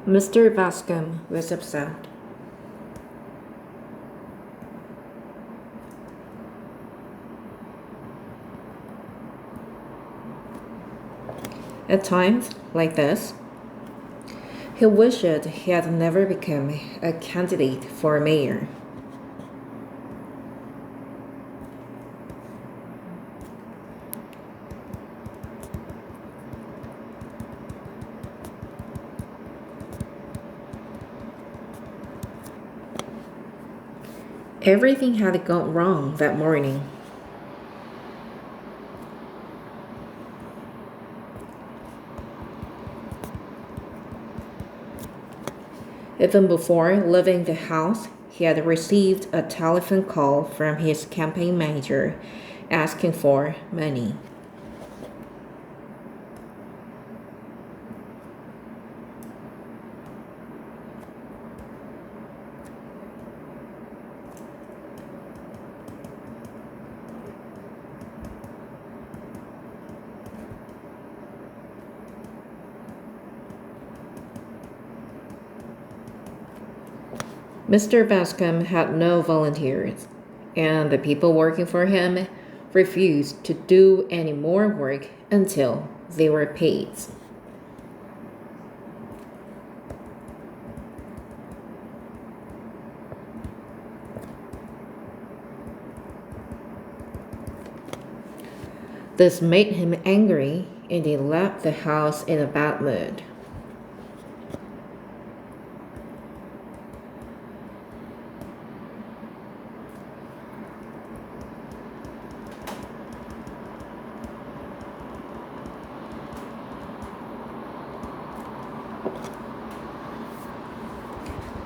Mr. Bascom was upset. At times like this, he wished he had never become a candidate for mayor. Everything had gone wrong that morning. Even before leaving the house, he had received a telephone call from his campaign manager asking for money. Mr. Bascom had no volunteers, and the people working for him refused to do any more work until they were paid. This made him angry, and he left the house in a bad mood.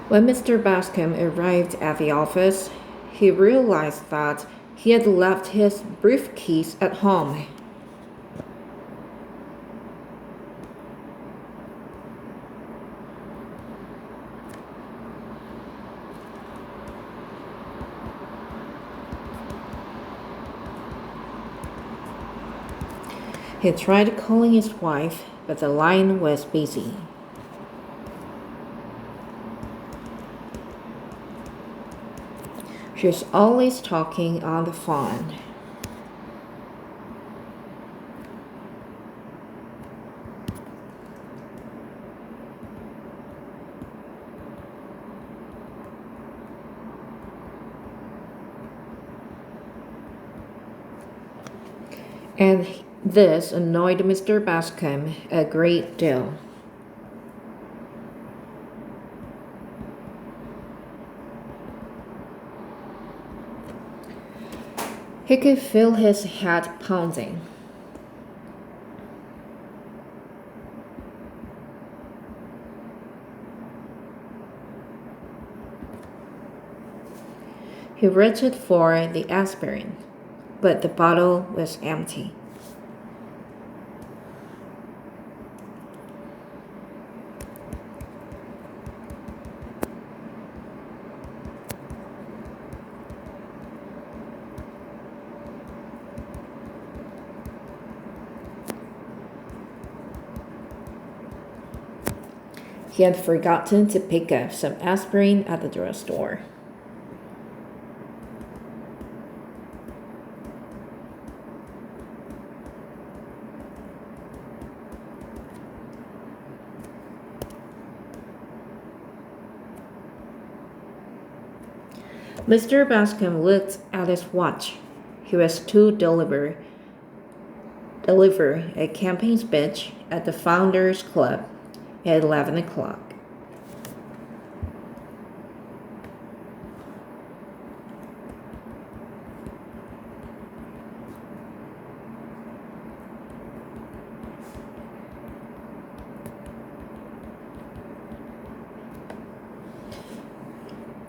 When Mr. Bascom arrived at the office, he realized that he had left his briefcase at home. He tried calling his wife, but the line was busy. She's always talking on the phone. And this annoyed Mr. Bascom a great deal. He could feel his head pounding. He reached for the aspirin, but the bottle was empty. He had forgotten to pick up some aspirin at the drugstore. Mr. Bascom looked at his watch. He was to deliver a campaign speech at the Founders Club at 11 o'clock.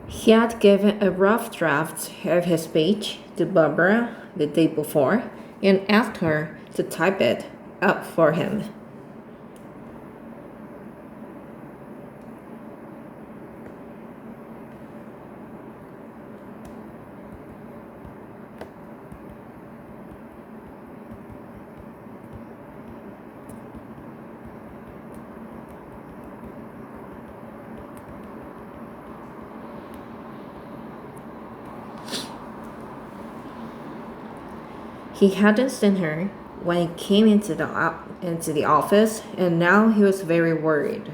He had given a rough draft of his speech to Barbara the day before and asked her to type it up for him. He hadn't seen her when he came into the office, and now he was very worried.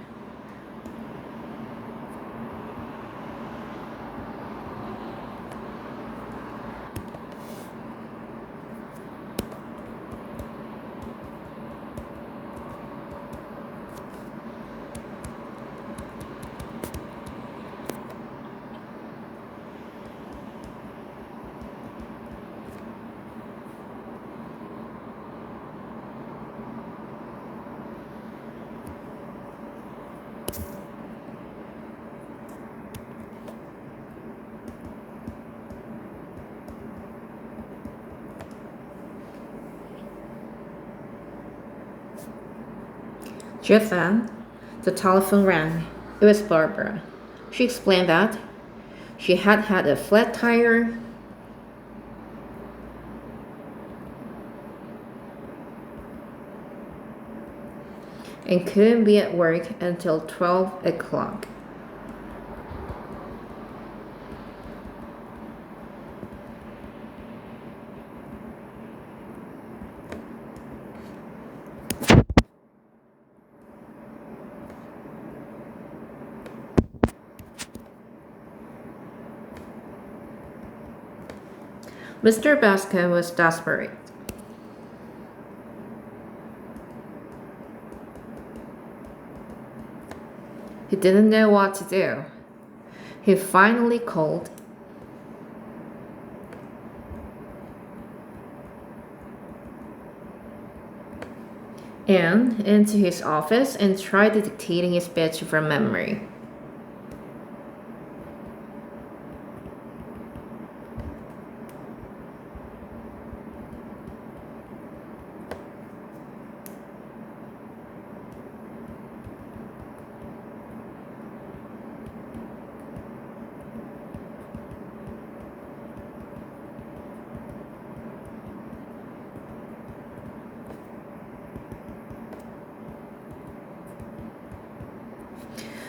Just then, the telephone rang. It was Barbara. She explained that she had had a flat tire and couldn't be at work until 12 o'clock. Mr. Bascom was desperate. He didn't know what to do. He finally called Anne into his office and tried dictating his speech from memory.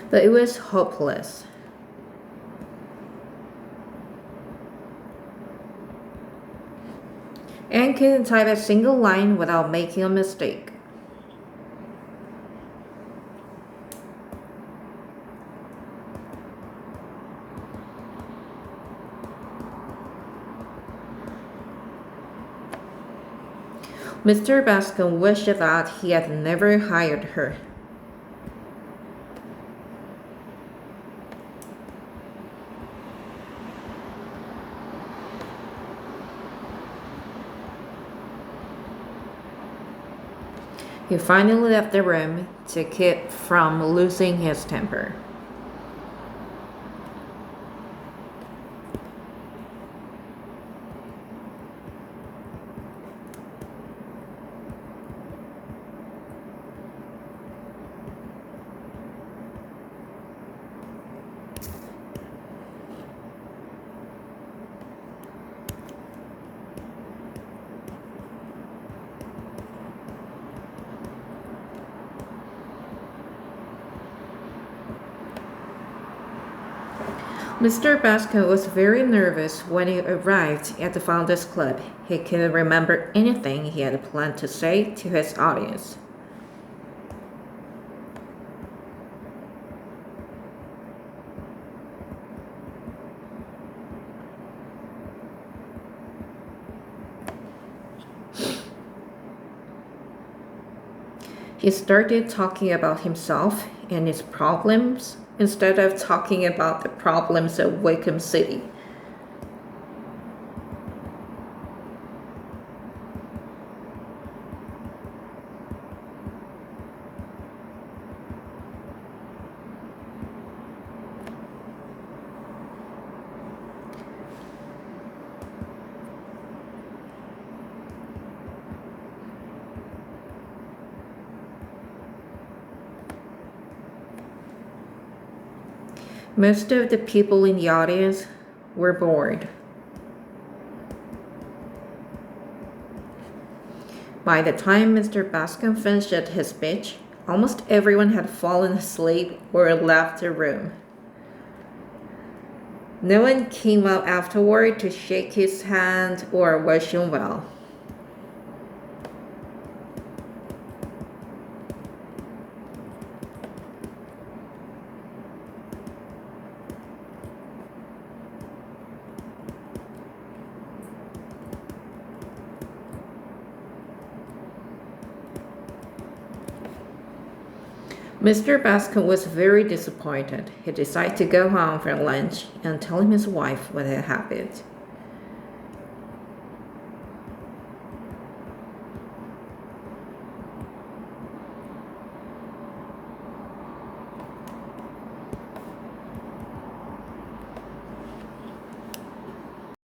But it was hopeless. Anne couldn't type a single line without making a mistake. Mr. Bascom wished that he had never hired her. He finally left the room to keep from losing his temper. Mr. Bascom was very nervous when he arrived at the Founders Club. He couldn't remember anything he had planned to say to his audience. He started talking about himself and his problems instead of talking about the problems of Wickham City. Most of the people in the audience were bored. By the time Mr. Bascom finished his speech, almost everyone had fallen asleep or left the room. No one came up afterward to shake his hand or wish him well. Mr. Bascom was very disappointed. He decided to go home for lunch and tell his wife what had happened.